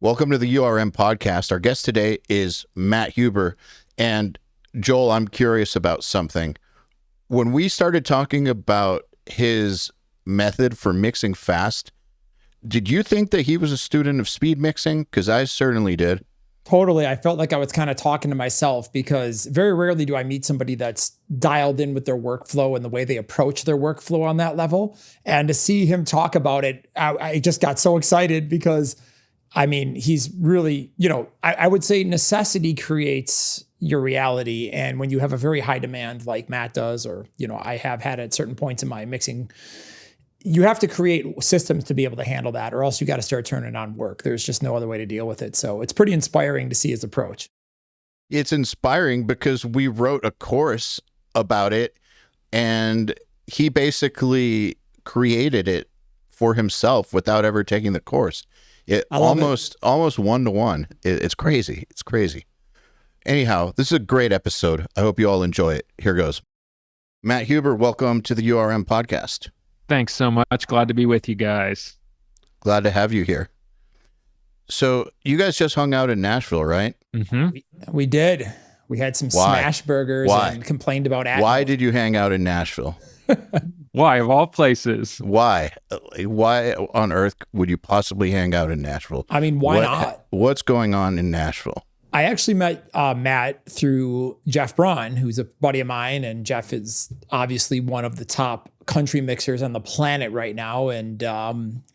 Welcome to the URM podcast. Our guest today is Matt Huber. And Joel, I'm curious about something. When we started talking about his method for mixing fast, did you think that he was a student of speed mixing? Because I certainly did. Totally. I felt like I was kind of talking to myself because very rarely do I meet somebody that's dialed in with their workflow and the way they approach their workflow on that level. And to see him talk about it, I just got so excited because, I mean, he's really, I would say necessity creates your reality. And when you have a very high demand like Matt does, or, I have had at certain points in my mixing, you have to create systems to be able to handle that, or else you got to start turning on work. There's just no other way to deal with it. So it's pretty inspiring to see his approach. It's inspiring because we wrote a course about it, and he basically created it for himself without ever taking the course. It almost one-to-one. It's crazy. It's crazy. Anyhow, this is a great episode. I hope you all enjoy it. Here goes. Matt Huber, welcome to the URM podcast. Thanks so much. Glad to be with you guys. Glad to have you here. So you guys just hung out in Nashville, right? Mm-hmm. We did. We had some smash burgers and complained about Atmos. Why did you hang out in Nashville? Why, of all places? Why? Why on earth would you possibly hang out in Nashville? I mean, why not? What's going on in Nashville? I actually met Matt through Jeff Braun, who's a buddy of mine, and Jeff is obviously one of the top country mixers on the planet right now. And,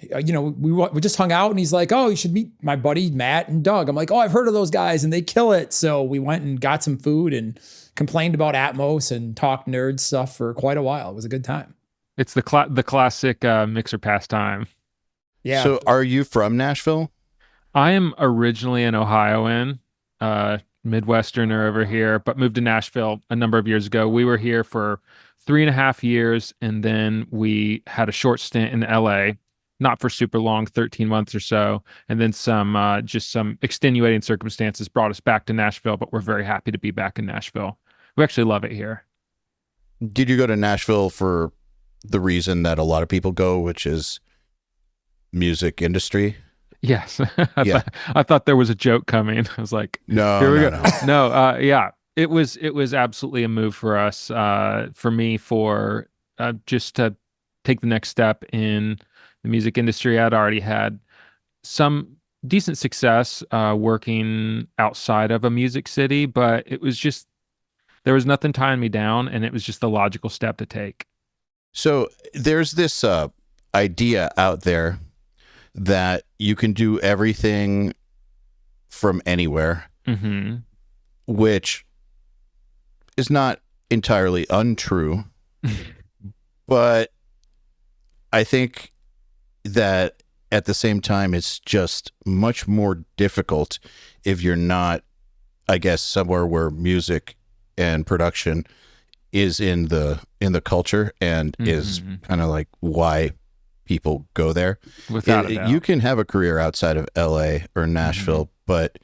we just hung out, and he's like, oh, you should meet my buddy Matt and Doug. I'm like, oh, I've heard of those guys and they kill it. So we went and got some food and complained about Atmos and talked nerd stuff for quite a while. It was a good time. It's the classic mixer pastime. Yeah. So are you from Nashville? I am originally an Ohioan, Midwesterner over here, but moved to Nashville a number of years ago. We were here for 3.5 years, and then we had a short stint in LA, not for super long, 13 months or so. And then some extenuating circumstances brought us back to Nashville, but we're very happy to be back in Nashville. We actually love it here. Did you go to Nashville for the reason that a lot of people go, which is music industry? Yes. Yeah. I thought there was a joke coming. I was like, no, here we no, go. no. No, yeah. It was absolutely a move for us, for me, just to take the next step in the music industry. I'd already had some decent success working outside of a music city, but it was just, there was nothing tying me down, and it was just the logical step to take. So there's this idea out there that you can do everything from anywhere, mm-hmm. which is not entirely untrue, but I think that at the same time, it's just much more difficult if you're not, I guess, somewhere where music and production is in the culture and mm-hmm. is kind of like why people go there. Without a doubt. You can have a career outside of LA or Nashville, mm-hmm. but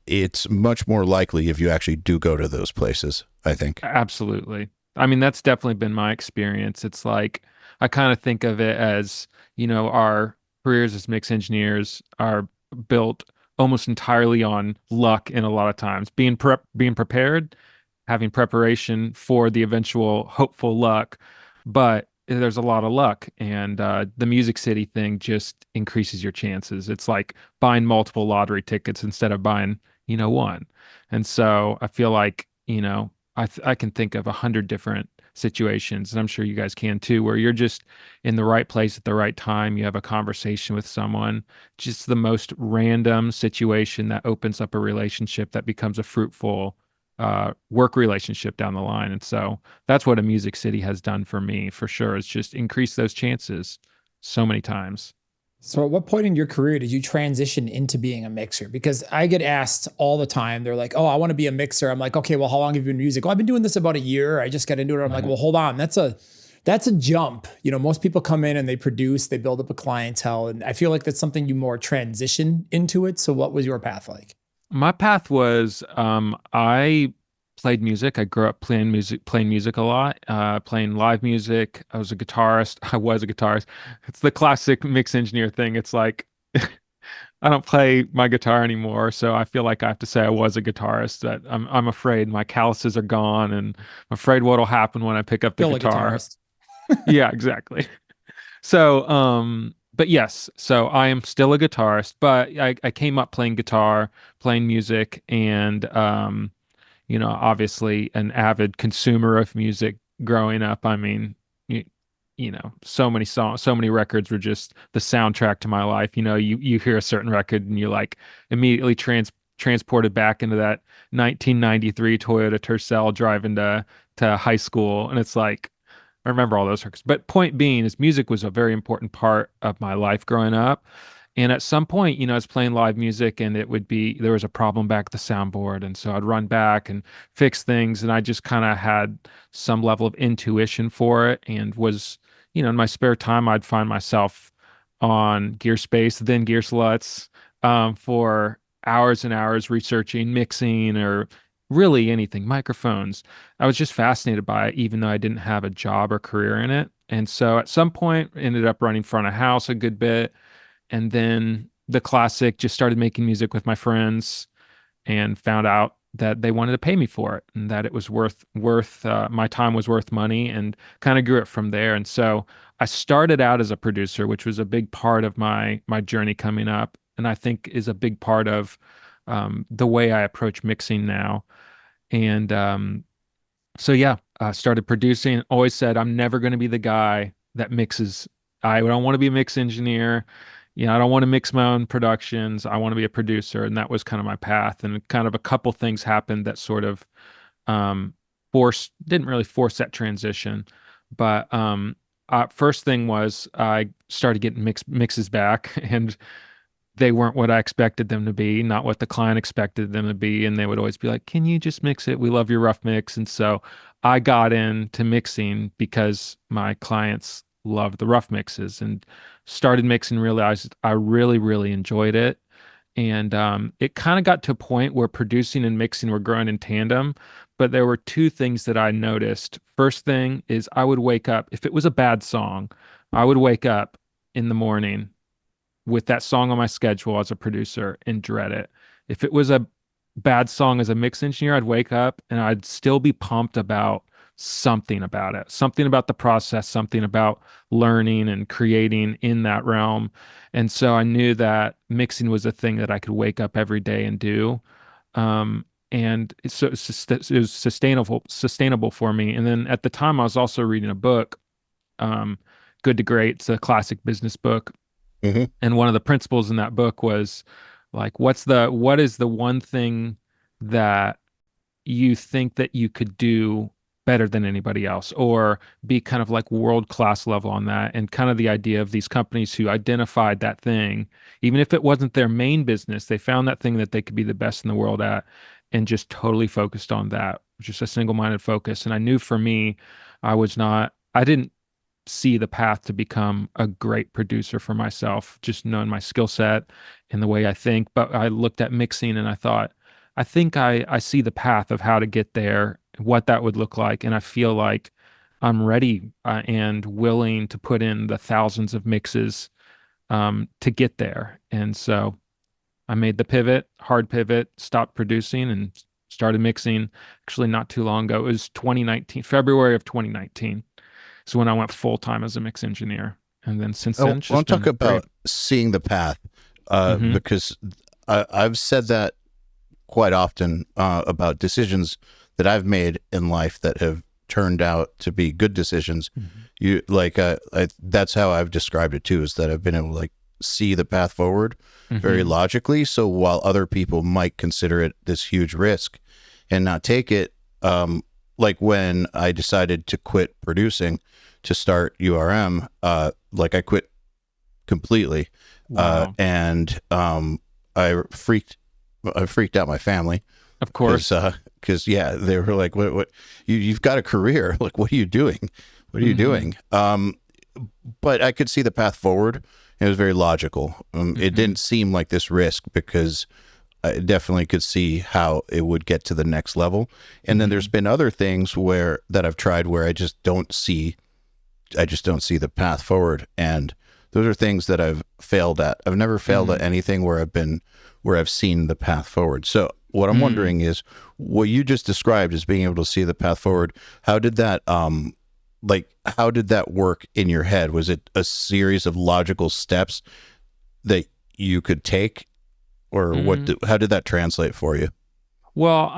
it's much more likely if you actually do go to those places, I think. Absolutely. I mean, that's definitely been my experience. It's like, I kind of think of it as, our careers as mix engineers are built almost entirely on luck in a lot of times. Being prepared, having preparation for the eventual hopeful luck, but there's a lot of luck, and the Music City thing just increases your chances. It's like buying multiple lottery tickets instead of buying, one. And so I feel like, I can think of 100 different situations, and I'm sure you guys can too, where you're just in the right place at the right time. You have a conversation with someone, just the most random situation that opens up a relationship that becomes a fruitful work relationship down the line. And so that's what a Music City has done for me, for sure, is just increase those chances so many times. So at what point in your career did you transition into being a mixer? Because I get asked all the time. They're like, oh, I want to be a mixer. I'm like, okay, well, how long have you been in music? Oh, I've been doing this about a year. I just got into it. I'm like, well, hold on. That's a jump. Most people come in and they produce, they build up a clientele. And I feel like that's something you more transition into it. So what was your path like? My path was, I played music. I grew up playing music a lot, playing live music. I was a guitarist. It's the classic mix engineer thing. It's like I don't play my guitar anymore, so I feel like I have to say I was a guitarist. That I'm afraid my calluses are gone, and I'm afraid what'll happen when I pick up the Still a guitar. guitarist. Yeah, exactly. So, but yes, so I am still a guitarist, but I came up playing guitar, playing music, and obviously an avid consumer of music growing up. I mean, so many songs, so many records were just the soundtrack to my life. You hear a certain record and you like immediately transported back into that 1993 Toyota Tercel driving to high school, and it's like I remember all those records. But point being is music was a very important part of my life growing up. And at some point, I was playing live music and there was a problem back at the soundboard. And so I'd run back and fix things. And I just kind of had some level of intuition for it and was, in my spare time, I'd find myself on Gearspace, then Gearsluts, for hours and hours researching, mixing, or really anything, microphones. I was just fascinated by it, even though I didn't have a job or career in it. And so at some point, ended up running front of house a good bit, and then the classic, just started making music with my friends and found out that they wanted to pay me for it and that it was worth my time was worth money, and kind of grew it from there. And so I started out as a producer, which was a big part of my journey coming up, and I think is a big part of the way I approach mixing now. And so yeah, I started producing. Always said I'm never going to be the guy that mixes. I don't want to be a mix engineer. I don't want to mix my own productions. I want to be a producer, and that was kind of my path. And kind of a couple things happened that sort of um, didn't really force that transition. But first thing was I started getting mixes back, and they weren't what I expected them to be, not what the client expected them to be. And they would always be like, "Can you just mix it? We love your rough mix." And so I got into mixing because my clients loved the rough mixes, and started mixing, realized I really, really enjoyed it. And it kind of got to a point where producing and mixing were growing in tandem. But there were two things that I noticed. First thing is I would wake up, if it was a bad song, I would wake up in the morning with that song on my schedule as a producer and dread it. If it was a bad song as a mix engineer, I'd wake up and I'd still be pumped about something about it, something about the process, something about learning and creating in that realm. And so I knew that mixing was a thing that I could wake up every day and do. And it was sustainable for me. And then at the time, I was also reading a book, Good to Great. It's a classic business book. Mm-hmm. And one of the principles in that book was like, what is the one thing that you think that you could do better than anybody else, or be kind of like world class level on that? And kind of the idea of these companies who identified that thing, even if it wasn't their main business, they found that thing that they could be the best in the world at, and just totally focused on that, just a single-minded focus. And I knew for me, I didn't see the path to become a great producer for myself, just knowing my skill set and the way I think. But I looked at mixing and I thought, I think I see the path of how to get there, what that would look like. And I feel like I'm ready and willing to put in the thousands of mixes to get there. And so I made the hard pivot, stopped producing and started mixing actually not too long ago. It was 2019, February of 2019. So when I went full time as a mix engineer, and then since then, I want to talk about seeing the path, because I've said that quite often about decisions that I've made in life that have turned out to be good decisions. Mm-hmm. That's how I've described it too, is that I've been able to like see the path forward very logically. So while other people might consider it this huge risk and not take it, like when I decided to quit producing to start URM, like I quit completely. Wow. And I freaked out my family. Of course. Because they were like, what you've got a career. Like, what are you doing? What are you doing? But I could see the path forward. It was very logical. It didn't seem like this risk because I definitely could see how it would get to the next level. And then there's been other things that I've tried where I just don't see the path forward. And those are things that I've failed at. I've never failed at anything where I've seen the path forward. So what I'm wondering is, what you just described as being able to see the path forward, how did that how did that work in your head? Was it a series of logical steps that you could take, or how did that translate for you? Well,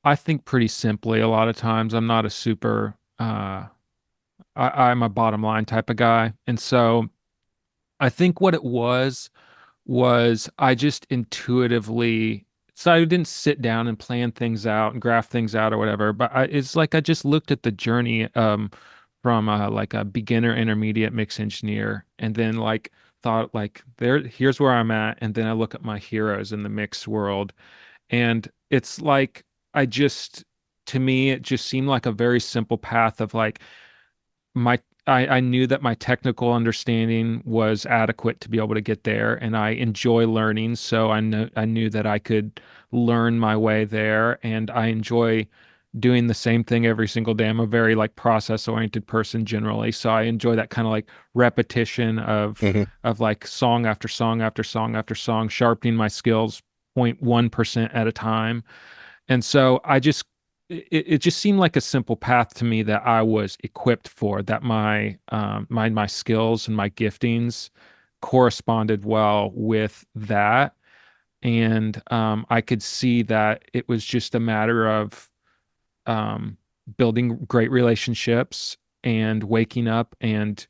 I think pretty simply a lot of times. I'm not a super I'm a bottom line type of guy. And so I think what it was I just intuitively, so I didn't sit down and plan things out and graph things out or whatever, but it's like I just looked at the journey from like a beginner, intermediate mix engineer, and then like thought like here's where I'm at, and then I look at my heroes in the mix world, and it's like to me it just seemed like a very simple path of like my I knew that my technical understanding was adequate to be able to get there, and I enjoy learning, so I knew that I could learn my way there, and I enjoy doing the same thing every single day. I'm a very like process oriented person generally, so I enjoy that kind of like repetition of like song after song after song after song, sharpening my skills 0.1% at a time. And so it just seemed like a simple path to me that I was equipped for, that my skills and my giftings corresponded well with that. And I could see that it was just a matter of building great relationships and waking up and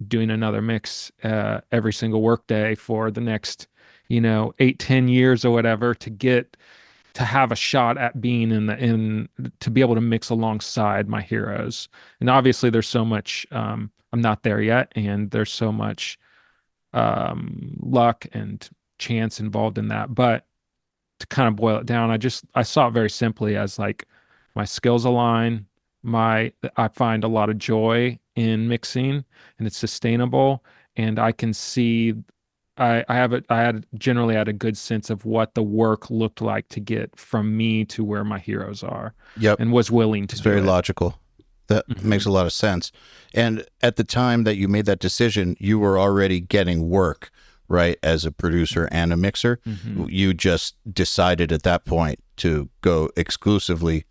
doing another mix every single workday for the next, 8-10 years or whatever, to have a shot at being to be able to mix alongside my heroes. And obviously there's so much, I'm not there yet, and there's so much luck and chance involved in that. But to kind of boil it down, I saw it very simply as like my skills align, I find a lot of joy in mixing, and it's sustainable, and I can see I had generally had a good sense of what the work looked like to get from me to where my heroes are. Yep. And was willing to It's do very it. logical. That makes a lot of sense. And at the time that you made that decision, you were already getting work, right? As a producer and a mixer. You just decided at that point to go exclusively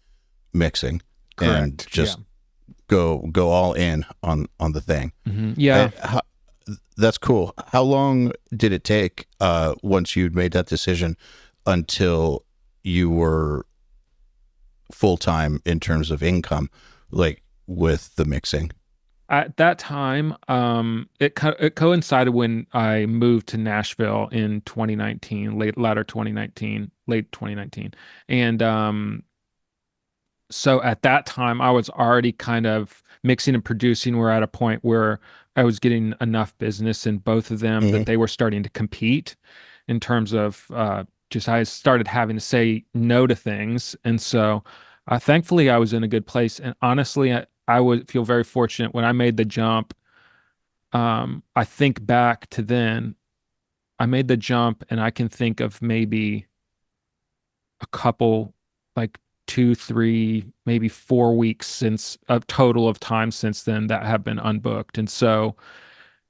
mixing. Correct. And just go all in on the thing. Yeah. That's cool. How long did it take once you'd made that decision until you were full-time in terms of income, like with the mixing? At that time, it coincided when I moved to Nashville in 2019, late 2019. And so at that time, I was already kind of mixing and producing. We're at a point where I was getting enough business in both of them that they were starting to compete in terms of I started having to say no to things. And so thankfully I was in a good place. And honestly, I would feel very fortunate when I made the jump. I think back to then, I made the jump, and I can think of maybe a couple, like 2, 3, maybe 4 weeks since a total of time since then that have been unbooked. And so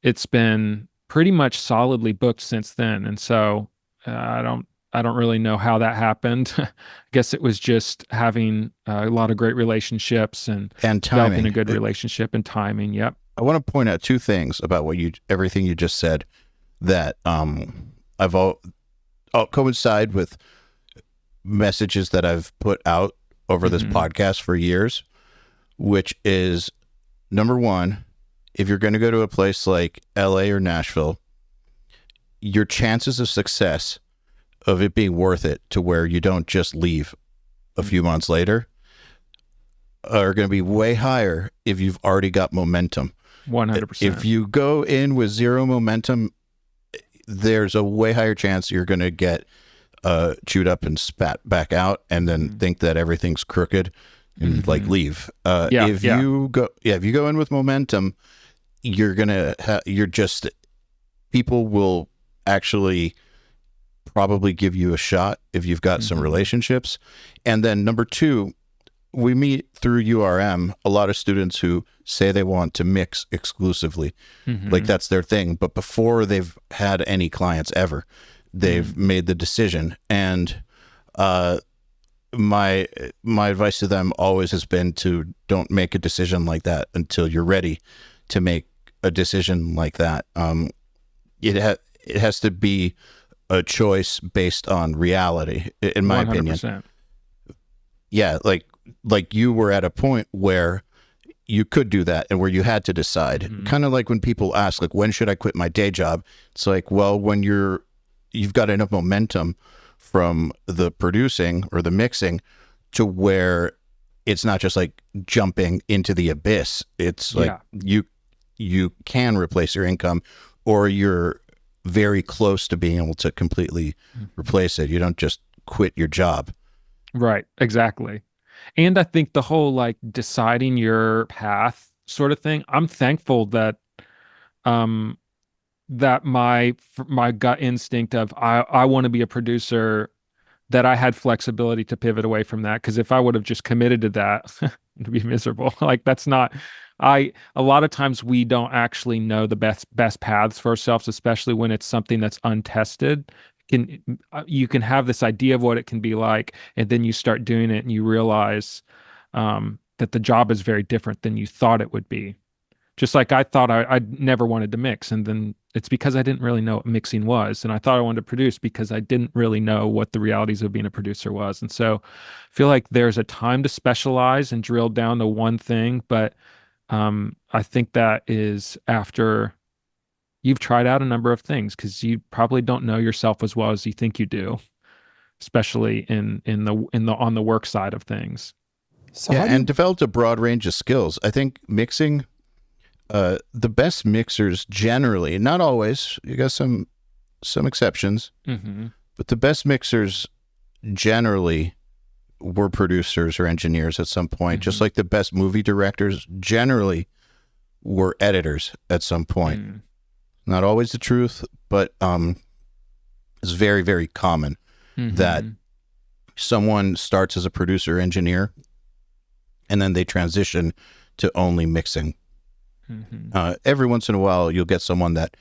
it's been pretty much solidly booked since then. And so I don't really know how that happened. I guess it was just having a lot of great relationships and developing a good relationship and timing. Yep. I want to point out two things about everything you just said that I'll coincide with messages that I've put out over this podcast for years, which is, number one, if you're going to go to a place like LA or Nashville, your chances of success of it being worth it to where you don't just leave a few months later are going to be way higher if you've already got momentum. 100%. If you go in with zero momentum, there's a way higher chance you're going to get chewed up and spat back out, and then think that everything's crooked and like leave. If you go in with momentum, people will actually probably give you a shot if you've got some relationships. And then number two, we meet through URM a lot of students who say they want to mix exclusively, like that's their thing. But before they've had any clients ever, they've made the decision. And my advice to them always has been to don't make a decision like that until you're ready to make a decision like that. It has to be a choice based on reality, in my 100%. opinion. Yeah, like you were at a point where you could do that and where you had to decide. Kind of like when people ask, like, when should I quit my day job? It's like, well, when you've got enough momentum from the producing or the mixing to where it's not just like jumping into the abyss. It's like you can replace your income, or you're very close to being able to completely replace it. You don't just quit your job. Right, exactly. And I think the whole like deciding your path sort of thing, I'm thankful that um that my gut instinct of I want to be a producer, that I had flexibility to pivot away from that, because if I would have just committed to that, it'd be miserable. Like that's not a lot of times we don't actually know the best paths for ourselves, especially when it's something that's untested. You can have this idea of what it can be like, and then you start doing it and you realize that the job is very different than you thought it would be. Just like I thought I never wanted to mix, and then it's because I didn't really know what mixing was, and I thought I wanted to produce because I didn't really know what the realities of being a producer was. And so I feel like there's a time to specialize and drill down to one thing, but I think that is after you've tried out a number of things, because you probably don't know yourself as well as you think you do, especially in the on the work side of things. So Yeah, and developed a broad range of skills. I think mixing, the best mixers generally, not always, you got some exceptions, but the best mixers generally were producers or engineers at some point, just like the best movie directors generally were editors at some point. Not always the truth, but it's very, very common that someone starts as a producer engineer and then they transition to only mixing. Every once in a while, you'll get someone that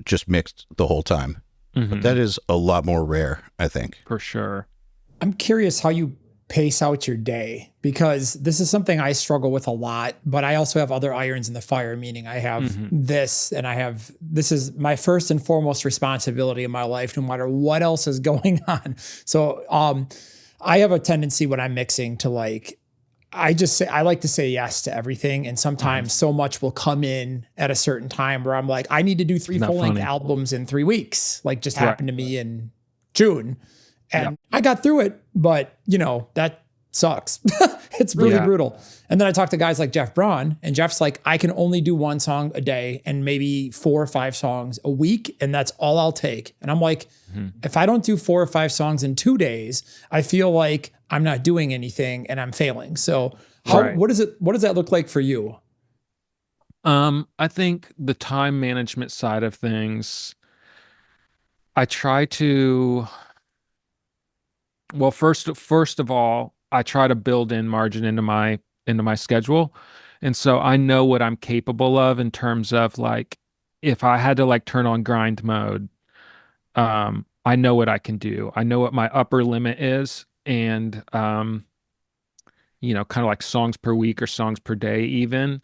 just mixed the whole time. But that is a lot more rare, I think. For sure. I'm curious how you pace out your day, because this is something I struggle with a lot, but I also have other irons in the fire, meaning I have this, and this is my first and foremost responsibility in my life, no matter what else is going on. So I have a tendency when I'm mixing to I like to say yes to everything. And sometimes so much will come in at a certain time where I'm like, I need to do 3 full-length albums in 3 weeks. Like just happened to me in June. And I got through it, but that sucks. It's really brutal. And then I talk to guys like Jeff Braun, and Jeff's like, I can only do 1 song a day and maybe 4 or 5 songs a week. And that's all I'll take. And I'm like, if I don't do 4 or 5 songs in 2 days, I feel like I'm not doing anything and I'm failing. So what does that look like for you? I think the time management side of things, I try to, well, first of all, I try to build in margin into my schedule. And so I know what I'm capable of in terms of like, if I had to like turn on grind mode, I know what I can do. I know what my upper limit is. And, kind of like songs per week or songs per day even.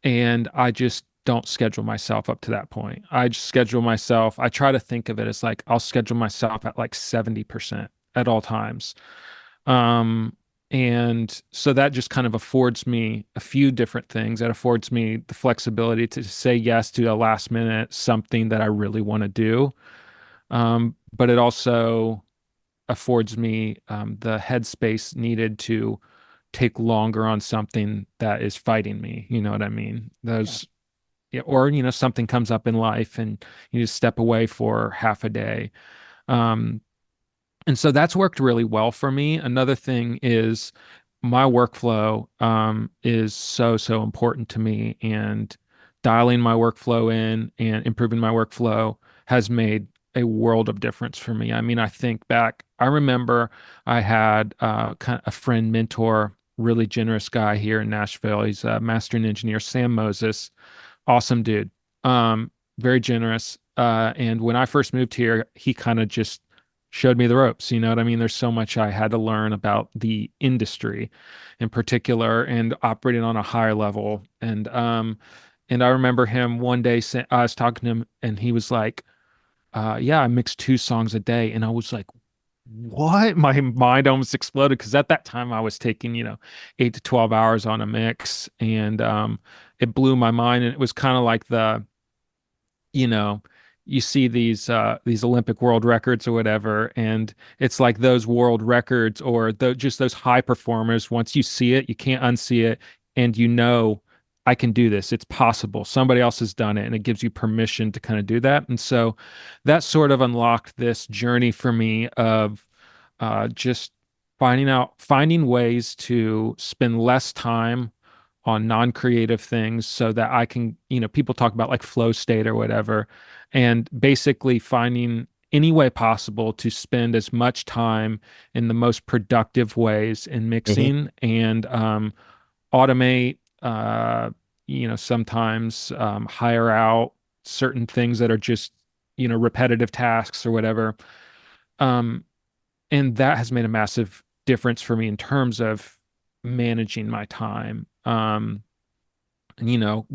And I just don't schedule myself up to that point. I just schedule myself. I try to think of it as like, I'll schedule myself at like 70% at all times. And so that just kind of affords me a few different things. It affords me the flexibility to say yes to a last minute something that I really want to do. But it also affords me the headspace needed to take longer on something that is fighting me. You know what I mean? Or, something comes up in life and you just step away for half a day. And so that's worked really well for me. Another thing is my workflow is so important to me, and dialing my workflow in and improving my workflow has made a world of difference for me. I mean, I think back, I remember I had kind of a friend mentor really generous guy here in Nashville. He's a mastering engineer, Sam Moses. Awesome dude. Very generous. And when I first moved here, he kind of just showed me the ropes. You know what I mean? There's so much I had to learn about the industry in particular and operating on a higher level. And I remember him one day saying, I was talking to him and he was like, yeah, I mix 2 songs a day. And I was like, what? My mind almost exploded because at that time I was taking, 8 to 12 hours on a mix, and it blew my mind. And it was kind of like you know, you see these Olympic world records or whatever, and it's like those world records or just those high performers. Once you see it, you can't unsee it, and I can do this. It's possible. Somebody else has done it, and it gives you permission to kind of do that. And so that sort of unlocked this journey for me of just finding ways to spend less time on non-creative things so that I can, people talk about like flow state or whatever, and basically finding any way possible to spend as much time in the most productive ways in Hmm. mixing and automate, sometimes hire out certain things that are just, repetitive tasks or whatever. Um, and that has made a massive difference for me in terms of managing my time. And,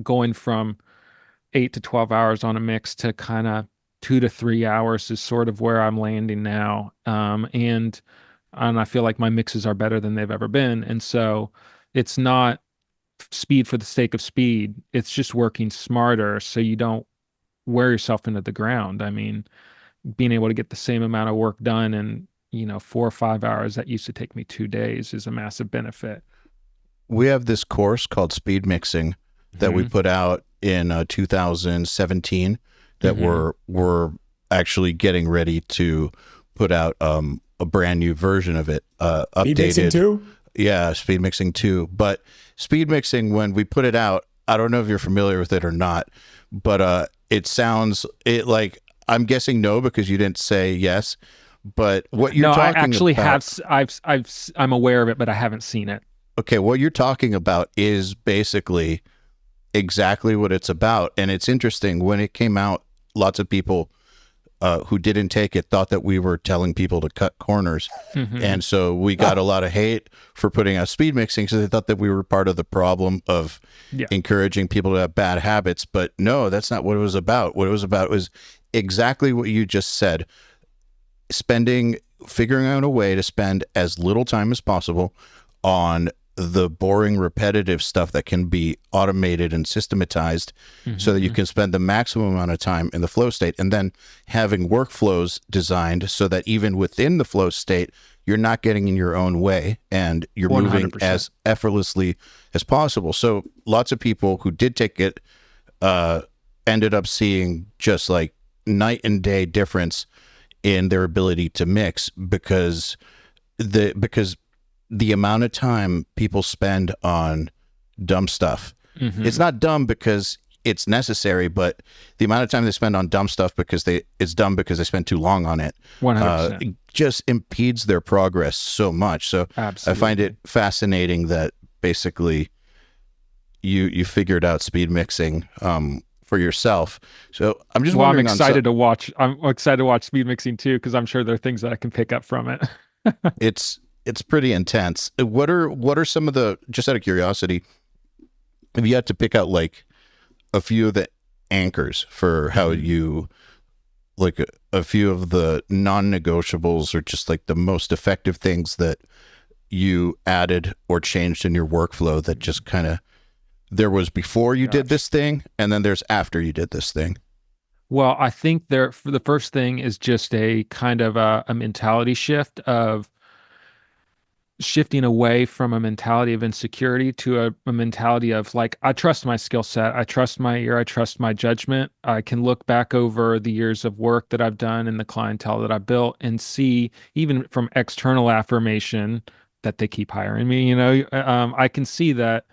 going from 8 to 12 hours on a mix to kind of 2 to 3 hours is sort of where I'm landing now. And I feel like my mixes are better than they've ever been. And so it's not speed for the sake of speed. It's just working smarter so you don't wear yourself into the ground. I mean, being able to get the same amount of work done in, 4 or 5 hours that used to take me 2 days is a massive benefit. We have this course called speed mixing that we Hmm. put out in 2017 that Hmm. we're actually getting ready to put out a brand new version of it, Speed mixing updated. too. Yeah, speed mixing too. But speed mixing, when we put it out, I don't know if you're familiar with it or not, but it sounds it like, I'm guessing no because you didn't say yes. But what you're No, I talking actually have. about, I'm aware of it, but I haven't seen it. okay, what you're talking about is basically exactly what it's about. And it's interesting, when it came out, lots of people who didn't take it thought that we were telling people to cut corners. Hmm. And so we got a lot of hate for putting out speed mixing because they thought that we were part of the problem of Yeah, encouraging people to have bad habits. But no, that's not what it was about. What it was about was exactly what you just said: figuring out a way to spend as little time as possible on the boring, repetitive stuff that can be automated and systematized so that you hmm, can spend the maximum amount of time in the flow state, and then having workflows designed so that even within the flow state, you're not getting in your own way and you're moving 100%. as effortlessly as possible. So lots of people who did take it uh, ended up seeing just like night and day difference in their ability to mix because the amount of time people spend on dumb stuff. It's Hmm. not dumb because it's necessary, but the amount of time they spend on dumb stuff because it's dumb because they spend too long on it, 100%. it just impedes their progress so much. So I find it Absolutely. fascinating that basically you figured out speed mixing for yourself. So I'm just Well, I'm wondering on so excited to watch. I'm excited to watch speed mixing too because I'm sure there are things that I can pick up from it. it's pretty intense. What are some of the, just out of curiosity, have you had to pick out like a few of the anchors for how Mhm. you, like a few of the non-negotiables, or just like the most effective things that you added or changed in your workflow that just kind of, there was before you did Gosh. this thing and then there's after you did this thing? Well, I think there for the first thing is just a kind of a mentality shift of shifting away from a mentality of insecurity to a mentality of like, I trust my skill set, I trust my ear, I trust my judgment. I can look back over the years of work that I've done and the clientele that I built and see, even from external affirmation, that they keep hiring me. I can see that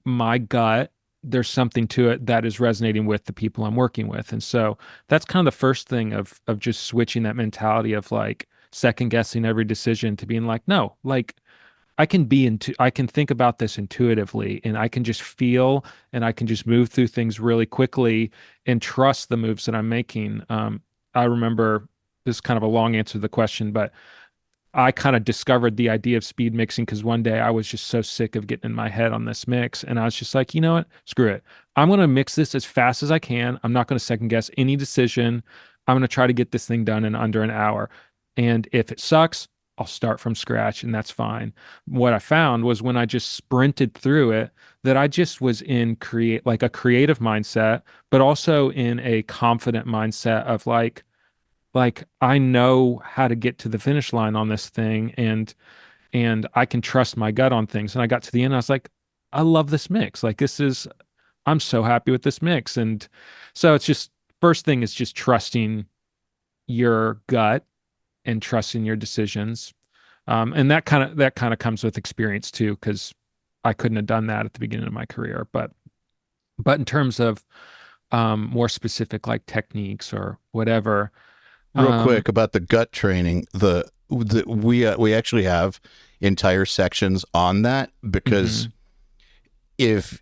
my gut, there's something to it that is resonating with the people I'm working with. And so that's kind of the first thing of just switching that mentality of like second guessing every decision to being like, no, like I can think about this intuitively, and I can just feel, and I can just move through things really quickly and trust the moves that I'm making. I remember, this is kind of a long answer to the question, but I kind of discovered the idea of speed mixing because one day I was just so sick of getting in my head on this mix. And I was just like, you know what? Screw it. I'm going to mix this as fast as I can. I'm not going to second guess any decision. I'm going to try to get this thing done in under an hour. And if it sucks, I'll start from scratch, and that's fine. What I found was when I just sprinted through it, that I just was in like a creative mindset, but also in a confident mindset of like I know how to get to the finish line on this thing, and I can trust my gut on things. And I got to the end, I was like, I love this mix. Like I'm so happy with this mix. And so it's just, first thing is just trusting your gut and trusting your decisions. And that kind of comes with experience too, because I couldn't have done that at the beginning of my career. But in terms of more specific like techniques or whatever. Real quick about the gut training, we actually have entire sections on that, because if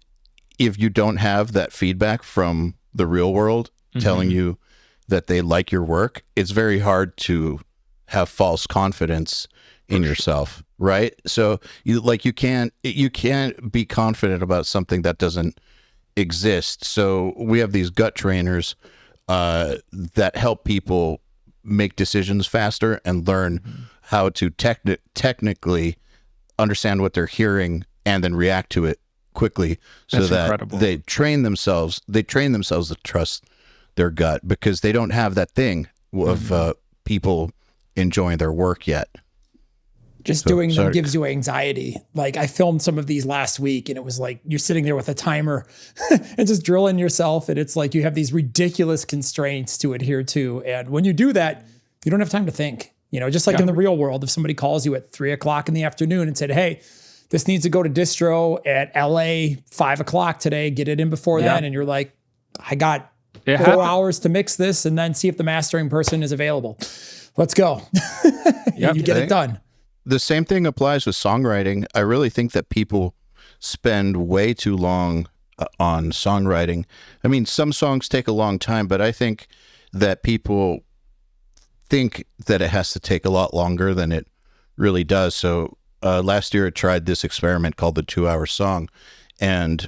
you don't have that feedback from the real world telling you that they like your work, it's very hard to have false confidence in yourself, right? So you can't be confident about something that doesn't exist. So we have these gut trainers that help people make decisions faster and learn how to technically understand what they're hearing and then react to it quickly, so That's that incredible. they train themselves to trust their gut, because they don't have that thing of people enjoying their work yet. Just doing them gives you anxiety. Like I filmed some of these last week, and it was like you're sitting there with a timer and just drilling yourself. And it's like you have these ridiculous constraints to adhere to. And when you do that, you don't have time to think. Just like in the real world, if somebody calls you at 3:00 in the afternoon and said, hey, this needs to go to distro at LA 5:00 today, get it in before then. And you're like, I got 4 hours to mix this and then see if the mastering person is available. Let's go. You get it done. The same thing applies with songwriting. I really think that people spend way too long on songwriting. I mean, some songs take a long time, but I think that people think that it has to take a lot longer than it really does. So last year I tried this experiment called the 2-hour song, and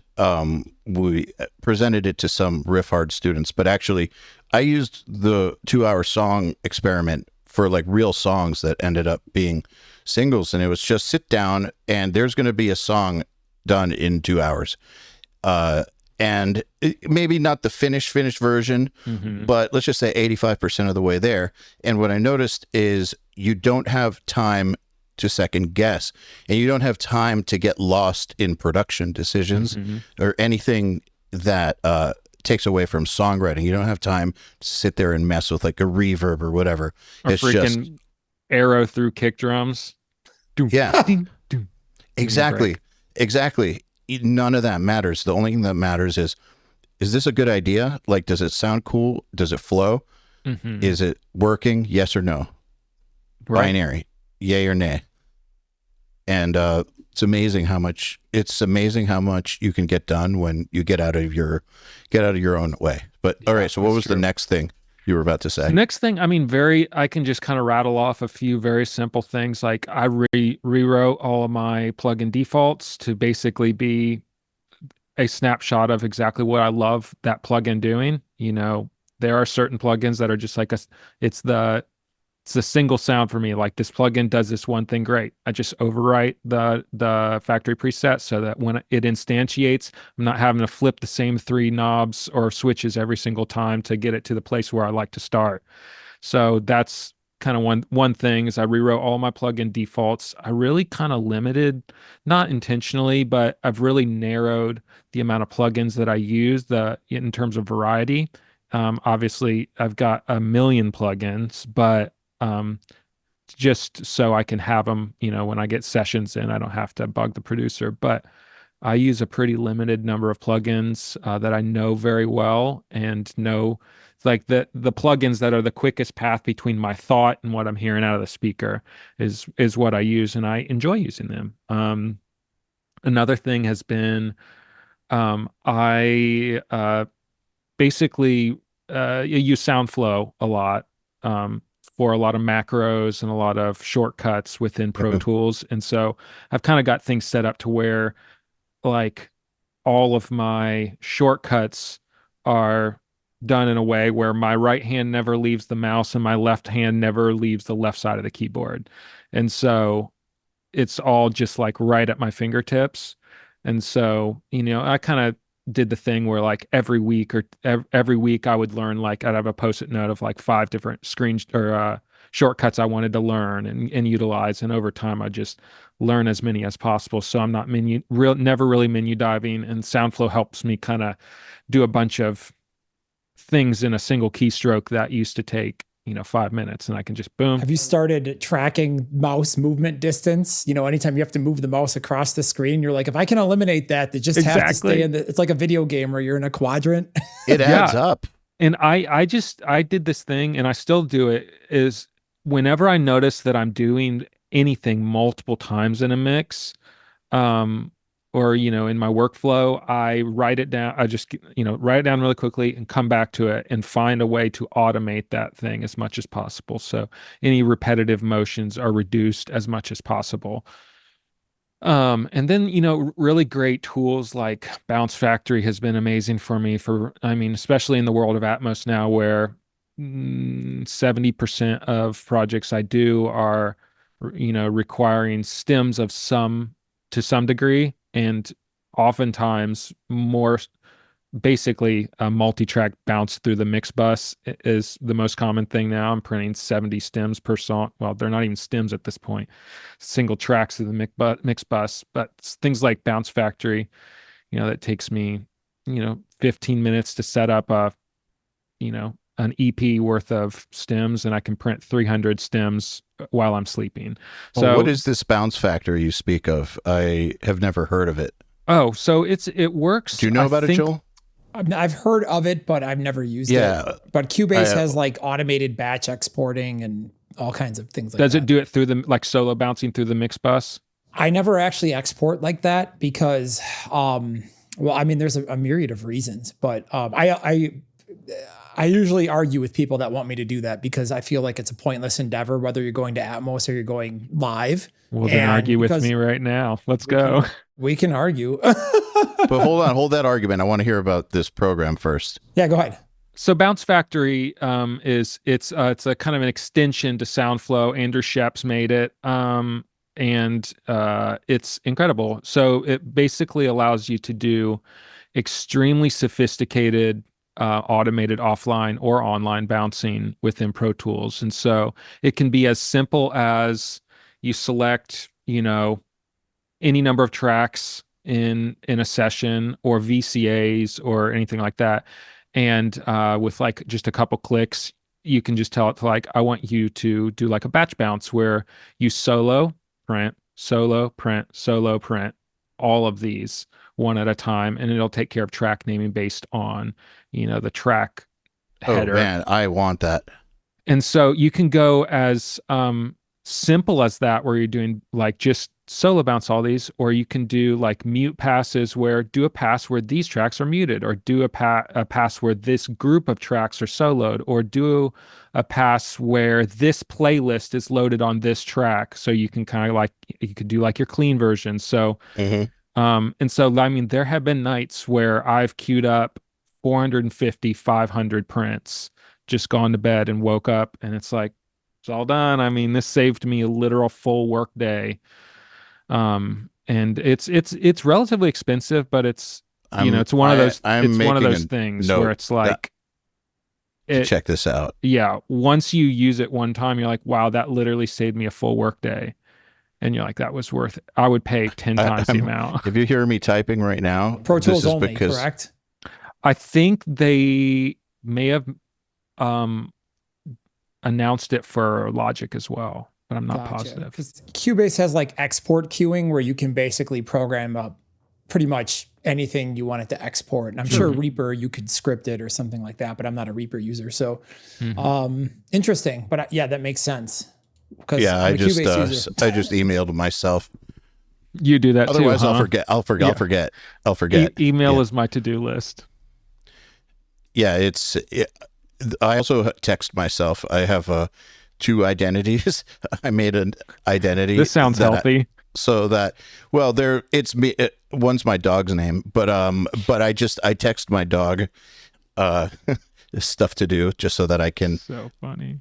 we presented it to some riff hard students. But actually, I used the 2-hour song experiment for like real songs that ended up being singles, and it was just sit down and there's going to be a song done in 2 hours, and maybe not the finished version, but let's just say 85% of the way there. And what I noticed is you don't have time to second guess, and you don't have time to get lost in production decisions or anything that takes away from songwriting. You don't have time to sit there and mess with like a reverb or whatever. Or it's freaking just arrow through kick drums. Yeah, exactly. None of that matters. The only thing that matters is this a good idea? Like, does it sound cool? Does it flow? Is it working? Yes or no? Right. Binary, yay or nay. And it's amazing how much you can get done when you get out of your own way. But all right, so what was the next thing you were about to say? The next thing, I mean, I can just kind of rattle off a few very simple things. Like I rewrote all of my plugin defaults to basically be a snapshot of exactly what I love that plugin doing. There are certain plugins that are just like it's the single sound for me. Like this plugin does this one thing great. I just overwrite the factory preset so that when it instantiates, I'm not having to flip the same 3 knobs or switches every single time to get it to the place where I like to start. So that's kind of one thing. Is I rewrote all my plugin defaults. I really kind of limited, not intentionally, but I've really narrowed the amount of plugins that I use in terms of variety. Obviously I've got a million plugins, but just so I can have them, when I get sessions in, I don't have to bug the producer. But I use a pretty limited number of plugins that I know very well and know like the plugins that are the quickest path between my thought and what I'm hearing out of the speaker is what I use, and I enjoy using them. Another thing has been I basically use SoundFlow a lot for a lot of macros and a lot of shortcuts within Pro Mhm. Tools, and so I've kind of got things set up to where like all of my shortcuts are done in a way where my right hand never leaves the mouse and my left hand never leaves the left side of the keyboard. And so it's all just like right at my fingertips. And so, I kind of did the thing where like every week or every week I would learn, like I'd have a post-it note of like 5 different screens or shortcuts I wanted to learn and utilize. And over time, I just learn as many as possible. So I'm not never really menu diving, and SoundFlow helps me kind of do a bunch of things in a single keystroke that used to take 5 minutes, and I can just boom. Have you started tracking mouse movement distance? Anytime you have to move the mouse across the screen, you're like, if I can eliminate that, they just have to stay in it's like a video game where you're in a quadrant. It adds up. And I did this thing, and I still do it, is whenever I notice that I'm doing anything multiple times in a mix, or in my workflow, I write it down. I just write it down really quickly and come back to it and find a way to automate that thing as much as possible. So any repetitive motions are reduced as much as possible. And then, really great tools like Bounce Factory has been amazing for me especially in the world of Atmos now, where 70% of projects I do are, requiring stems to some degree, and oftentimes more basically a multi-track bounce through the mix bus is the most common thing now. I'm printing 70 stems per song. Well, they're not even stems at this point, single tracks through the mix bus. But things like Bounce Factory, that takes me 15 minutes to set up an EP worth of stems, and I can print 300 stems while I'm sleeping. So what is this Bounce Factory you speak of? I have never heard of it. Oh, so it works. Do you know about it, Joel? I've heard of it, but I've never used it. But Cubase has like automated batch exporting and all kinds of things like that. Does it do it through like solo bouncing through the mix bus? I never actually export like that because, there's a myriad of reasons, but I usually argue with people that want me to do that because I feel like it's a pointless endeavor, whether you're going to Atmos or you're going live. Well, then argue with me right now. Let's go. We can argue. But hold that argument. I want to hear about this program first. Yeah, go ahead. So Bounce Factory it's a kind of an extension to SoundFlow. Andrew Sheps made it, and it's incredible. So it basically allows you to do extremely sophisticated automated offline or online bouncing within Pro Tools. And so it can be as simple as you select, any number of tracks in a session or VCAs or anything like that. And with like just a couple clicks, you can just tell it to like, I want you to do like a batch bounce where you solo, print, all of these one at a time, and it'll take care of track naming based on, the track header. Oh man, I want that. And so you can go as simple as that, where you're doing like just solo bounce all these, or you can do like mute passes where do a pass where these tracks are muted, or do a pass where this group of tracks are soloed, or do a pass where this playlist is loaded on this track. So you can kind of like, you could do like your clean version. So, and so, there have been nights where I've queued up 450, 500 prints, just gone to bed and woke up and it's like, it's all done. This saved me a literal full work day. And it's relatively expensive, but it's one of those things where it's like, check this out. Yeah. Once you use it one time, you're like, wow, that literally saved me a full work day. And you're like, that was worth it. I would pay 10 times the amount. If you hear me typing right now, Pro Tools only, correct? I think they may have announced it for Logic as well, but I'm not positive. Because Cubase has like export queuing where you can basically program up pretty much anything you wanted to export. And I'm sure Reaper, you could script it or something like that, but I'm not a Reaper user. So interesting. But yeah, that makes sense. Yeah, I just emailed myself. You do that Otherwise, too, huh? I'll forget. Email is my to-do list. Yeah, I also text myself. I have 2 identities. I made an identity. This sounds healthy. It's me. One's my dog's name, but I text my dog stuff to do just so that I can. So funny.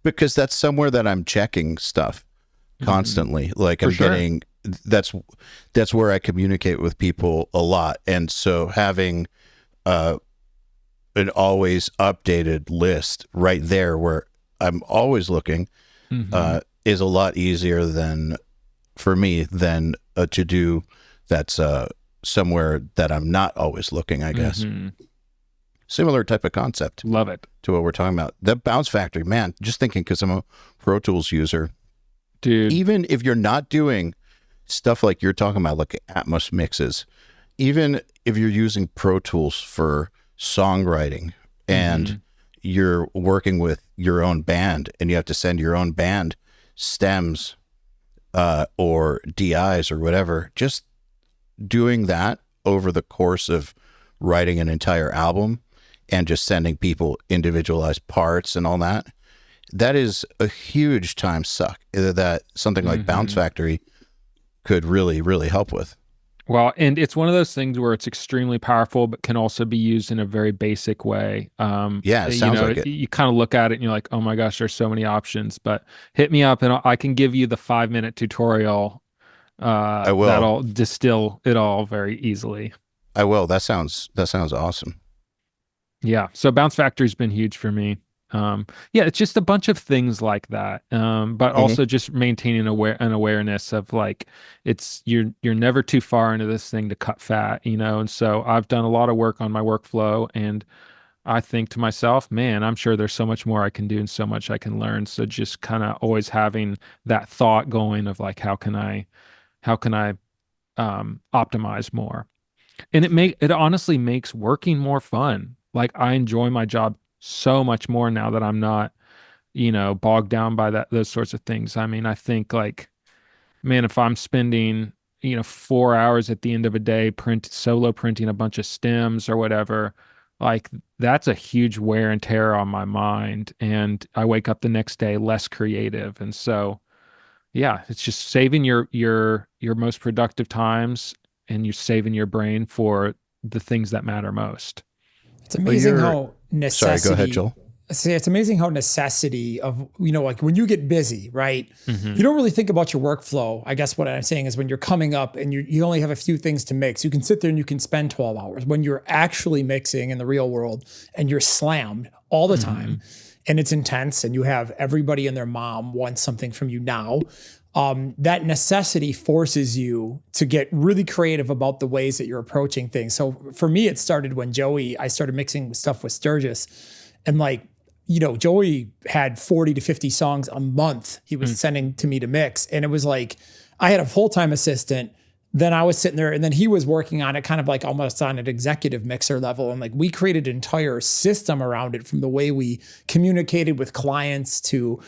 Because that's somewhere that I'm checking stuff constantly. Like I'm getting. That's where I communicate with people a lot, and so having an always updated list right there where I'm always looking is a lot easier for me than a to-do that's somewhere that I'm not always looking, I guess. Similar type of concept. Love it. To what we're talking about. That Bounce Factory, man, just thinking because I'm a Pro Tools user. Dude. Even if you're not doing stuff like you're talking about, like Atmos mixes, even if you're using Pro Tools for songwriting and you're working with your own band and you have to send your own band stems or DIs or whatever, just doing that over the course of writing an entire album and just sending people individualized parts and all that, that is a huge time suck that something like Bounce Factory could really, really help with. Well, and it's one of those things where it's extremely powerful, but can also be used in a very basic way. It sounds like it. You kind of look at it and you're like, oh my gosh, there's so many options, but hit me up and I can give you the 5-minute tutorial. I will. That'll distill it all very easily. I will. That sounds awesome. Yeah. So Bounce Factory's been huge for me. It's just a bunch of things like that. But also just maintaining an awareness of like, you're never too far into this thing to cut fat, and so I've done a lot of work on my workflow and I think to myself, man, I'm sure there's so much more I can do and so much I can learn. So just kind of always having that thought going of like, how can I optimize more? And it honestly makes working more fun. Like I enjoy my job so much more now that I'm not, bogged down by those sorts of things. I mean, I think like, man, if I'm spending, 4 hours at the end of a day solo printing a bunch of stems or whatever, like that's a huge wear and tear on my mind. And I wake up the next day less creative. And so, yeah, it's just saving your most productive times and you're saving your brain for the things that matter most. It's amazing how necessity. Sorry, go ahead, Joel. It's amazing how necessity of, like when you get busy, right? You don't really think about your workflow. I guess what I'm saying is when you're coming up and you only have a few things to mix, you can sit there and you can spend 12 hours. When you're actually mixing in the real world and you're slammed all the time and it's intense and you have everybody and their mom wants something from you now, that necessity forces you to get really creative about the ways that you're approaching things. So for me, it started when I started mixing stuff with Sturgis, and like, Joey had 40 to 50 songs a month he was sending to me to mix. And it was like, I had a full-time assistant. Then I was sitting there and then he was working on it kind of like almost on an executive mixer level. And like we created an entire system around it, from the way we communicated with clients to,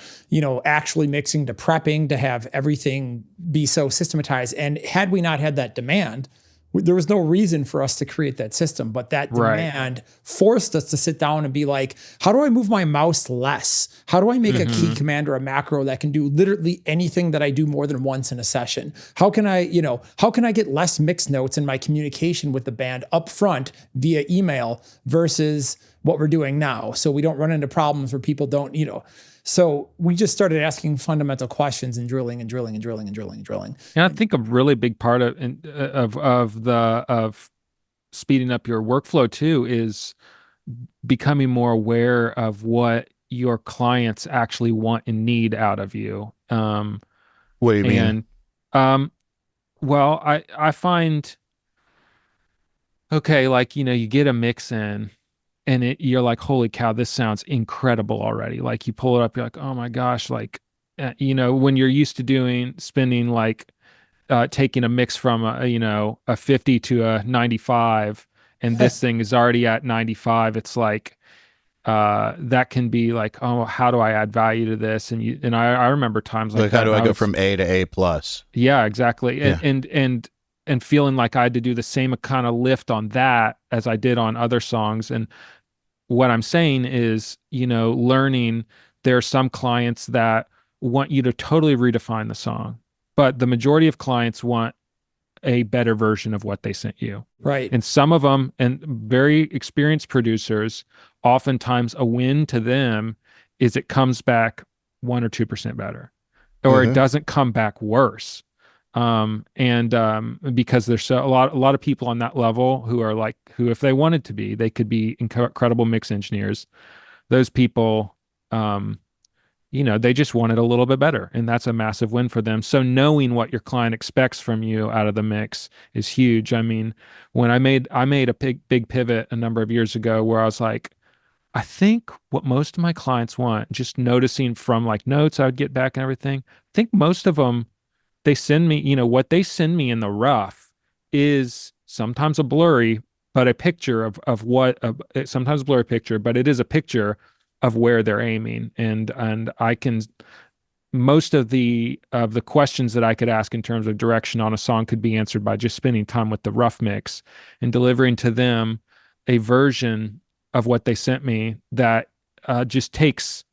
actually mixing to prepping, to have everything be so systematized. And had we not had that demand, there was no reason for us to create that system, but that demand forced us to sit down and be like, how do I move my mouse less? How do I make a key command or a macro that can do literally anything that I do more than once in a session? How can I get less mix notes in my communication with the band up front via email versus what we're doing now? So we don't run into problems where people don't, So we just started asking fundamental questions and drilling. And I think a really big part of speeding up your workflow too is becoming more aware of what your clients actually want and need out of you. What do you mean? Well, I find, okay, like, you get a mix in and you're like, holy cow, this sounds incredible already. Like you pull it up, you're like, oh my gosh, like, when you're used to spending like taking a mix from a 50 to a 95, and this thing is already at 95. It's like that can be like, oh, how do I add value to this? And I remember times like how that. do I go from A to A plus? Yeah, exactly. Yeah. And feeling like I had to do the same kind of lift on that as I did on other songs. And what I'm saying is, learning, there are some clients that want you to totally redefine the song, but the majority of clients want a better version of what they sent you. Right. And some of them, and very experienced producers, oftentimes a win to them is it comes back 1 or 2% better, or it doesn't come back worse. Because there's a lot of people on that level who, if they wanted to be, they could be incredible mix engineers. Those people, they just want it a little bit better, and that's a massive win for them. So knowing what your client expects from you out of the mix is huge. I mean, when I made a big pivot a number of years ago where I was like, I think what most of my clients want, just noticing from like notes I would get back and everything, I think most of them, they send me, what they send me in the rough is sometimes a blurry, but a picture of what, sometimes a blurry picture, but it is a picture of where they're aiming. And I can, most of the questions that I could ask in terms of direction on a song could be answered by just spending time with the rough mix and delivering to them a version of what they sent me that just takes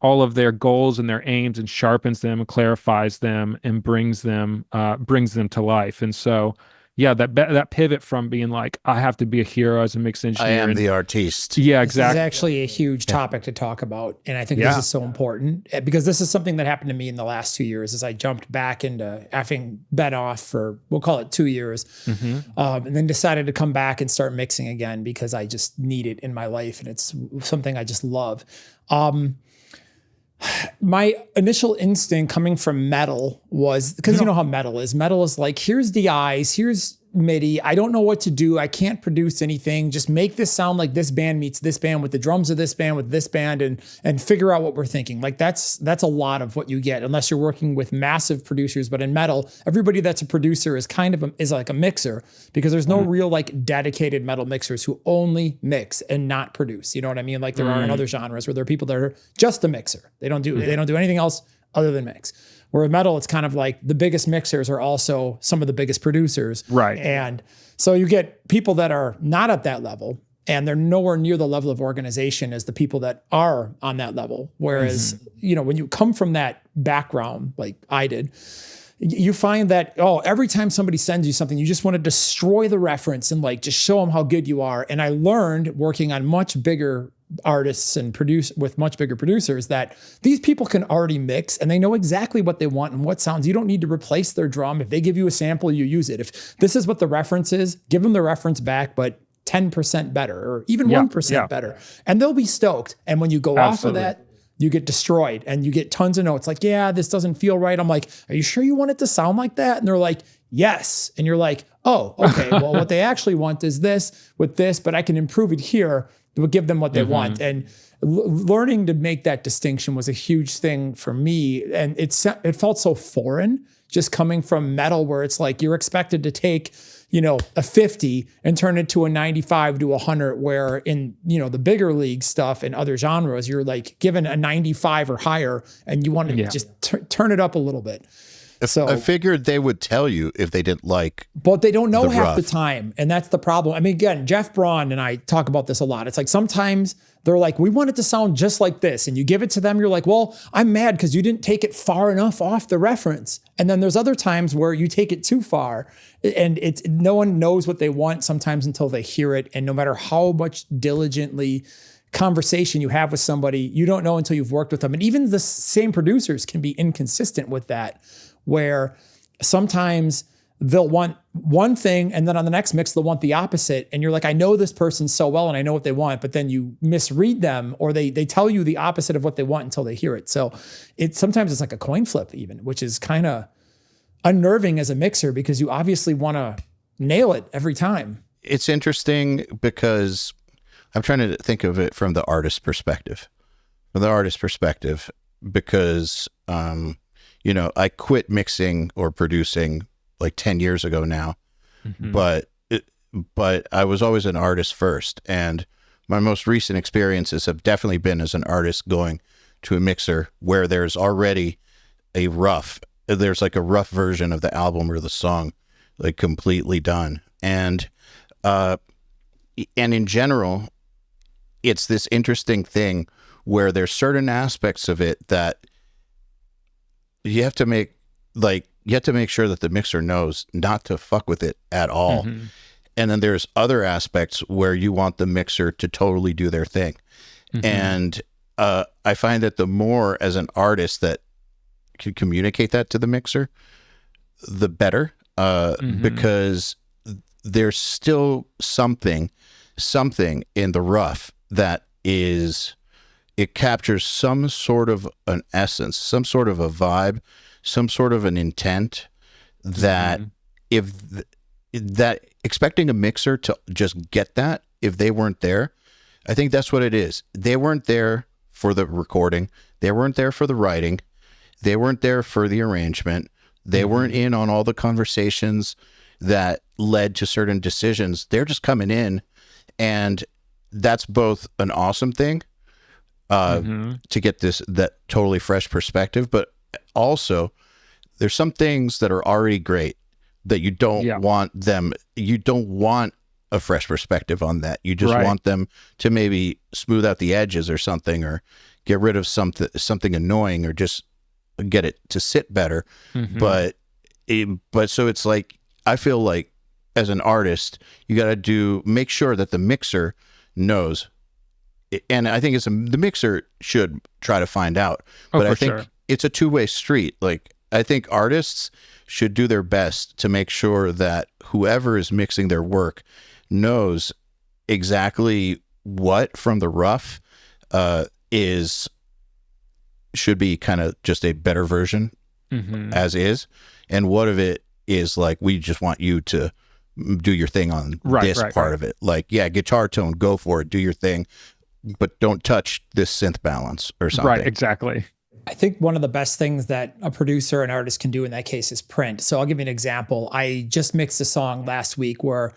all of their goals and their aims and sharpens them and clarifies them and brings them to life. And so, yeah, that pivot from being like, I have to be a hero as a mix engineer. I am the artiste. Yeah, exactly. This is actually a huge topic to talk about. And I think this is so important because this is something that happened to me in the last 2 years as I jumped back into having been off for, we'll call it 2 years. And then decided to come back and start mixing again because I just need it in my life. And it's something I just love. My initial instinct coming from metal was, because you know how metal is. Metal is like, here's DIs, here's MIDI. I don't know what to do. I can't produce anything. Just make this sound like this band meets this band with the drums of this band with this band and figure out what we're thinking. Like that's a lot of what you get unless you're working with massive producers. But in metal, everybody that's a producer is kind of is like a mixer because there's no real like dedicated metal mixers who only mix and not produce. You know what I mean? Like there are in other genres where there are people that are just a mixer. They don't do anything else other than mix. Where in metal, it's kind of like the biggest mixers are also some of the biggest producers. Right. And so you get people that are not at that level and they're nowhere near the level of organization as the people that are on that level. Whereas, when you come from that background, like I did, you find that, every time somebody sends you something, you just want to destroy the reference and like just show them how good you are. And I learned working on much bigger artists and produce with much bigger producers that these people can already mix and they know exactly what they want and what sounds. You don't need to replace their drum. If they give you a sample, you use it. If this is what the reference is, give them the reference back, but 10% better or even 1% better. And they'll be stoked. And when you go off of that, you get destroyed and you get tons of notes like, this doesn't feel right. I'm like, are you sure you want it to sound like that? And they're like, yes. And you're like, oh, okay. Well, what they actually want is this with this, but I can improve it here. It will give them what they want. And learning to make that distinction was a huge thing for me. And it felt so foreign just coming from metal where it's like you're expected to take, a 50 and turn it to a 95 to 100, where in, the bigger league stuff and other genres, you're like given a 95 or higher and you want to just turn it up a little bit. So I figured they would tell you if they didn't like, but they don't know half the time. And that's the problem. I mean, again, Jeff Braun and I talk about this a lot. It's like, sometimes they're like, we want it to sound just like this. And you give it to them. You're like, well, I'm mad because you didn't take it far enough off the reference. And then there's other times where you take it too far and no one knows what they want sometimes until they hear it. And no matter how much diligently conversation you have with somebody, you don't know until you've worked with them. And even the same producers can be inconsistent with that, where sometimes they'll want one thing and then on the next mix they'll want the opposite, and you're like, I know this person so well and I know what they want, but then you misread them or they tell you the opposite of what they want until they hear it. So sometimes it's like a coin flip even, which is kind of unnerving as a mixer because you obviously want to nail it every time. It's interesting because I'm trying to think of it from the artist perspective. Because I quit mixing or producing like 10 years ago now, Mhm. but I was always an artist first. And my most recent experiences have definitely been as an artist going to a mixer where there's already there's like a rough version of the album or the song, like completely done. And in general, it's this interesting thing where there's certain aspects of it that you have to make sure that the mixer knows not to fuck with it at all. Mhm. And then there's other aspects where you want the mixer to totally do their thing. Mhm. And I find that the more as an artist that can communicate that to the mixer, the better, because there's still something in the rough that it captures some sort of an essence, some sort of a vibe, some sort of an intent that that expecting a mixer to just get that if they weren't there, I think that's what it is. They weren't there for the recording. They weren't there for the writing. They weren't there for the arrangement. They weren't in on all the conversations that led to certain decisions. They're just coming in, and that's both an awesome thing to get that totally fresh perspective, but also there's some things that are already great that you don't want a fresh perspective on that. You just want them to maybe smooth out the edges or something, or get rid of something annoying, or just get it to sit better. But so it's like, I feel like as an artist, you got to make sure that the mixer knows. And I think the mixer should try to find out, but I think it's a two-way street. Like, I think artists should do their best to make sure that whoever is mixing their work knows exactly what from the rough should be kind of just a better version as is, and what of it is like, we just want you to do your thing on this part of it. Like, yeah, guitar tone, go for it, do your thing, but don't touch this synth balance or something. Right, exactly. I think one of the best things that a producer and artist can do in that case is print. So I'll give you an example. I just mixed a song last week where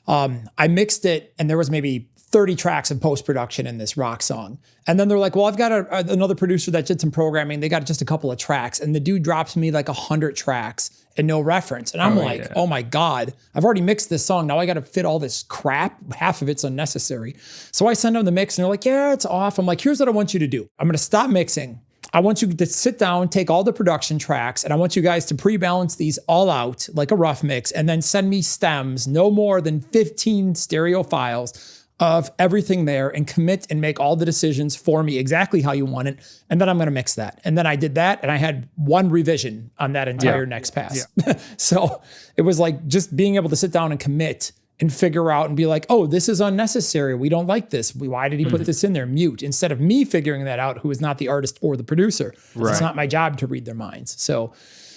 I mixed it, and there was maybe 30 tracks of post-production in this rock song. And then they're like, well, I've got another producer that did some programming. They got just a couple of tracks. And the dude drops me like 100 tracks and no reference. And I'm oh my God, I've already mixed this song. Now I got to fit all this crap. Half of it's unnecessary. So I send them the mix, and they're like, yeah, it's off. I'm like, here's what I want you to do. I'm going to stop mixing. I want you to sit down, take all the production tracks, and I want you guys to pre-balance these all out like a rough mix, and then send me stems, no more than 15 stereo files of everything there, and commit and make all the decisions for me exactly how you want it. And then I'm going to mix that. And then I did that, and I had one revision on that entire next pass. Yeah. So it was like just being able to sit down and commit and figure out and be like, oh, this is unnecessary. We don't like this. Why did he put this in there? Mute. Instead of me figuring that out, who is not the artist or the producer. Right. It's not my job to read their minds. So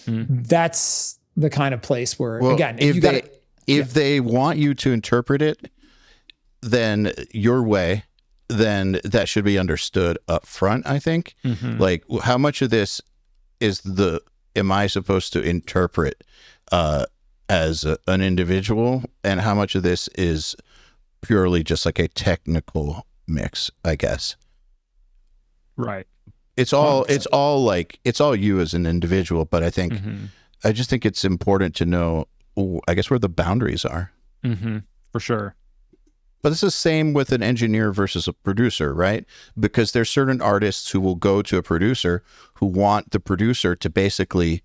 that's the kind of place where, again, if they want you to interpret it, then your way, then that should be understood up front, I think. Like, how much of this am I supposed to interpret as an individual, and how much of this is purely just like a technical mix, I guess. Right. It's all you as an individual, but I think, I just think it's important to know, I guess, where the boundaries are. For sure. But this is the same with an engineer versus a producer, right? Because there's certain artists who will go to a producer who want the producer to basically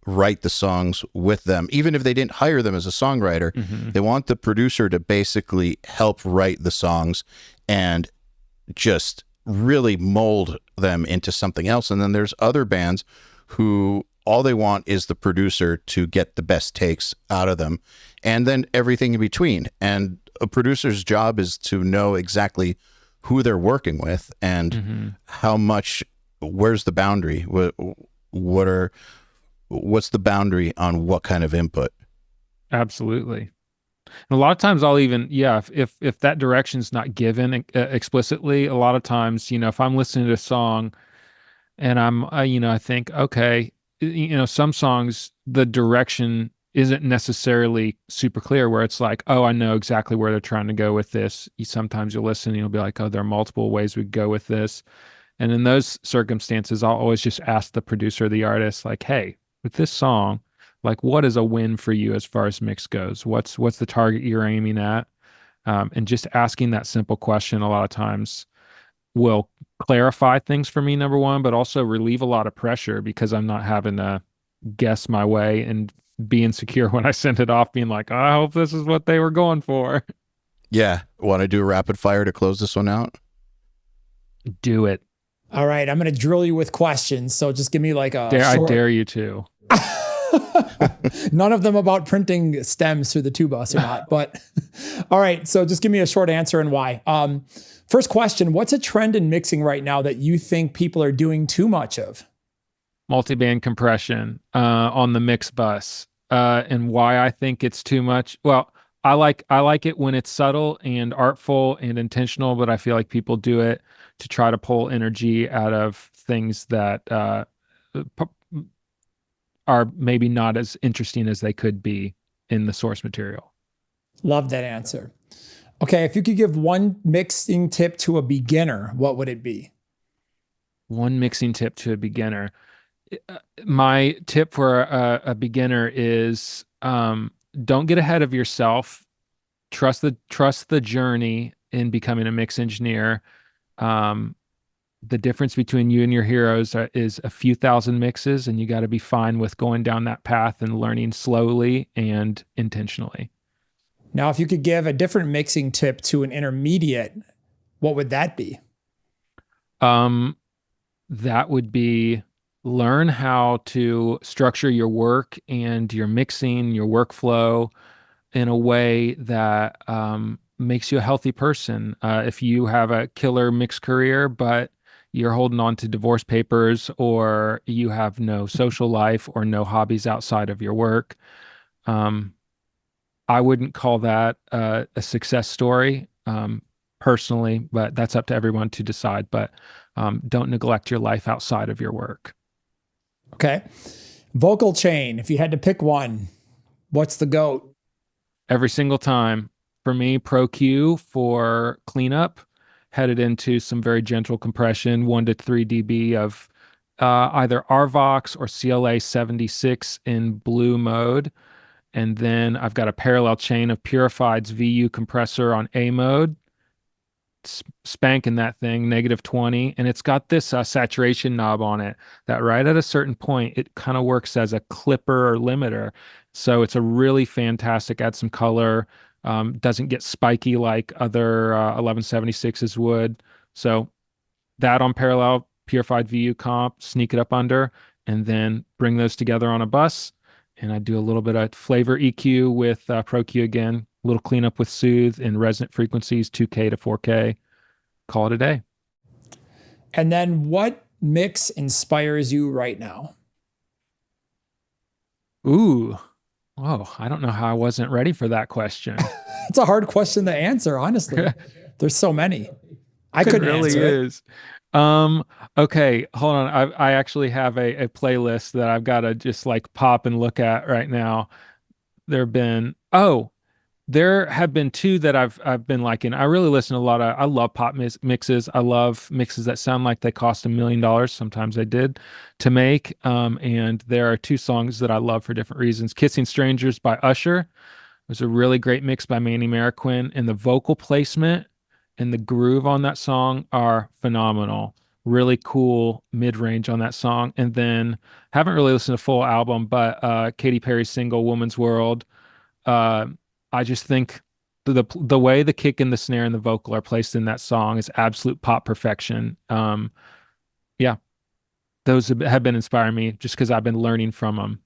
write the songs with them. Even if they didn't hire them as a songwriter, they want the producer to basically help write the songs and just really mold them into something else. And then there's other bands who all they want is the producer to get the best takes out of them, and then everything in between. And a producer's job is to know exactly who they're working with and how much, where's the boundary? What's the boundary on what kind of input? Absolutely. And a lot of times I'll even, if that direction's not given explicitly, a lot of times, if I'm listening to a song and I'm, I think, okay, some songs, the direction isn't necessarily super clear, where it's like, oh, I know exactly where they're trying to go with this. Sometimes you'll listen and you'll be like, oh, there are multiple ways we could go with this. And in those circumstances, I'll always just ask the producer or the artist, like, hey, with this song, like, what is a win for you as far as mix goes? What's the target you're aiming at? And just asking that simple question a lot of times will clarify things for me, number one, but also relieve a lot of pressure, because I'm not having to guess my way and be insecure when I send it off, being like, oh, I hope this is what they were going for. Yeah. Want to do a rapid fire to close this one out? Do it. All right, I'm going to drill you with questions. So just give me like a I short... dare you to. None of them about printing stems through the two bus or not, but all right. So just give me a short answer and why. First question, what's a trend in mixing right now that you think people are doing too much of? Multiband compression on the mix bus. And why I think it's too much. Well, I like it when it's subtle and artful and intentional, but I feel like people do it to try to pull energy out of things that are maybe not as interesting as they could be in the source material. Love that answer. Okay, if you could give one mixing tip to a beginner, what would it be? One mixing tip to a beginner. My tip for a beginner is don't get ahead of yourself. Trust the journey in becoming a mix engineer. The difference between you and your heroes is a few thousand mixes, and you got to be fine with going down that path and learning slowly and intentionally. Now, if you could give a different mixing tip to an intermediate, what would that be? That would be learn how to structure your work and your mixing, your workflow in a way that makes you a healthy person. If you have a killer mix career, but you're holding on to divorce papers, or you have no social life or no hobbies outside of your work, I wouldn't call that a success story personally, but that's up to everyone to decide. But don't neglect your life outside of your work. Okay. Vocal chain, if you had to pick one, what's the GOAT? Every single time. For me, Pro Q for cleanup, headed into some very gentle compression, 1 to 3 dB of either RVox or CLA 76 in blue mode. And then I've got a parallel chain of Purified's VU compressor on A mode, spanking that thing, -20. And it's got this saturation knob on it that right at a certain point, it kind of works as a clipper or limiter. So it's a really fantastic, add some color, doesn't get spiky like other 1176s would. So that on parallel, Purified VU comp, sneak it up under, and then bring those together on a bus. And I do a little bit of flavor EQ with Pro Q again, a little cleanup with Soothe and resonant frequencies, 2K to 4K. Call it a day. And then what mix inspires you right now? Ooh. Oh, I don't know how I wasn't ready for that question. It's a hard question to answer, honestly. There's so many. I couldn't really answer is. Okay, hold on. I actually have a playlist that I've got to just like pop and look at right now. There have been two that I've been liking. I really listen to a lot of, I love pop mixes. I love mixes that sound like they cost $1 million. Sometimes they did to make. And there are two songs that I love for different reasons. Kissing Strangers by Usher was a really great mix by Manny Marroquin, and the vocal placement and the groove on that song are phenomenal. Really cool mid-range on that song. And then haven't really listened to full album, but Katy Perry's single Woman's World. I just think the way the kick and the snare and the vocal are placed in that song is absolute pop perfection. Yeah, those have been inspiring me just because I've been learning from them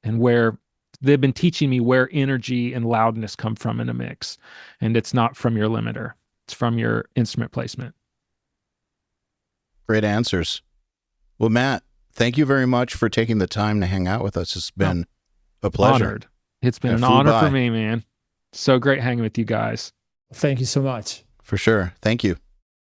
and where they've been teaching me where energy and loudness come from in a mix. And it's not from your limiter. It's from your instrument placement. Great answers. Well, Matt, thank you very much for taking the time to hang out with us. It's been a pleasure. Honored. It's been an honor for me, man. So great hanging with you guys. Thank you so much. For sure. Thank you.